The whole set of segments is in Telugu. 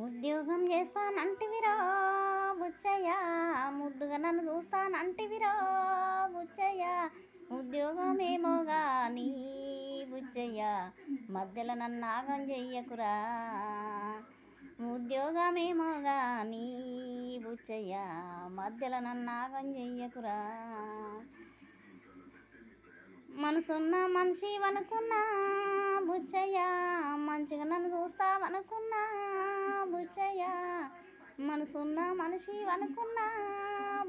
ఉద్యోగం చేస్తానంటివిరో బుచ్చయ్య, ముద్దుగా నన్ను చూస్తానంటివిరో బుచ్చయ్య, ఉద్యోగమేమో గాని బుచ్చయ్య, మధ్యలో నన్ను ఆగం చెయ్యకురా. ఉద్యోగమేమో గాని బుచ్చయ్య, మధ్యలో నన్ను ఆగం చెయ్యకురా. మనసున్న మనిషి అనుకున్నా బుచ్చయ్య, మంచిగా నన్ను చూస్తావనుకున్నా బుచ్చయ్య, మనసున్న మనిషి అనుకున్నా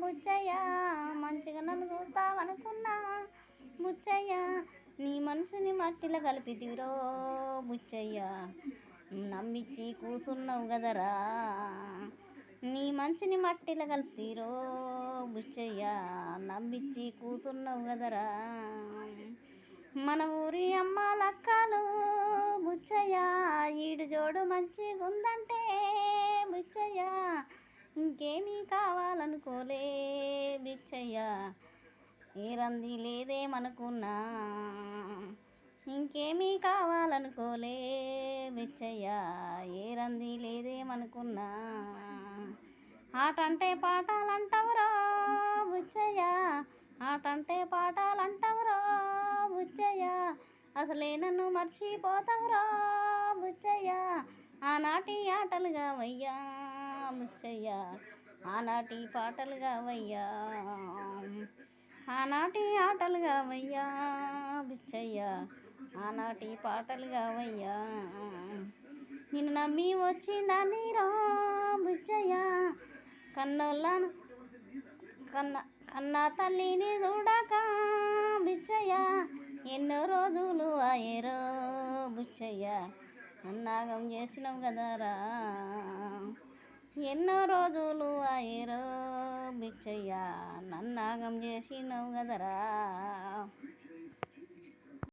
బుచ్చయ్య, మంచిగా నన్ను చూస్తావనుకున్నా బుచ్చయ్య, నీ మనసుని మట్టిలో కలిపితివిరో బుచ్చయ్య, నమ్మిచ్చి కూసున్నావు కదరా. నీ మంచిని మట్టిలో కలిపితిరో బుచ్చయ్య, నమ్మిచ్చి కూసున్నావు కదరా. మన ఊరి అమ్మ లక్కలు బుచ్చయ్య, ఈడు జోడు మంచిగుందంటే బుచ్చయ్య, ఇంకేమీ కావాలనుకోలే బుచ్చయ్య, ఏ రంది లేదేమనుకున్నా, ఇంకేమీ కావాలనుకోలే బుచ్చయ్య, ఏ రంది లేదేమనుకున్నా. ఆటంటే పాఠాలంటావురా బుచ్చయ్య, ఆటంటే పాఠాలంటావురా బుచ్చయ్య, అసలే నన్ను మర్చిపోతావురా బుచ్చయ్య, ఆనాటి ఆటలుగా వయ్యా బుచ్చయ్య, ఆనాటి పాటలుగా వయ్యా, ఆనాటి ఆటలుగా వయ్యా బుచ్చయ్య, ఆనాటి పాటలుగా వయ్యా. నిన్ను నమ్మి వచ్చిందాన్ని రా బుచ్చయ్య, కన్నోళ్ళను కన్నా తల్లిని చూడక బుచ్చయ్య, ఎన్నో రోజులు అయ్యేరో బుచ్చయ్య, నన్నాగం చేసినావు కదరా. ఎన్నో రోజులు అయ్యేరో బుచ్చయ్య, నన్నాగం చేసినావు కదరా.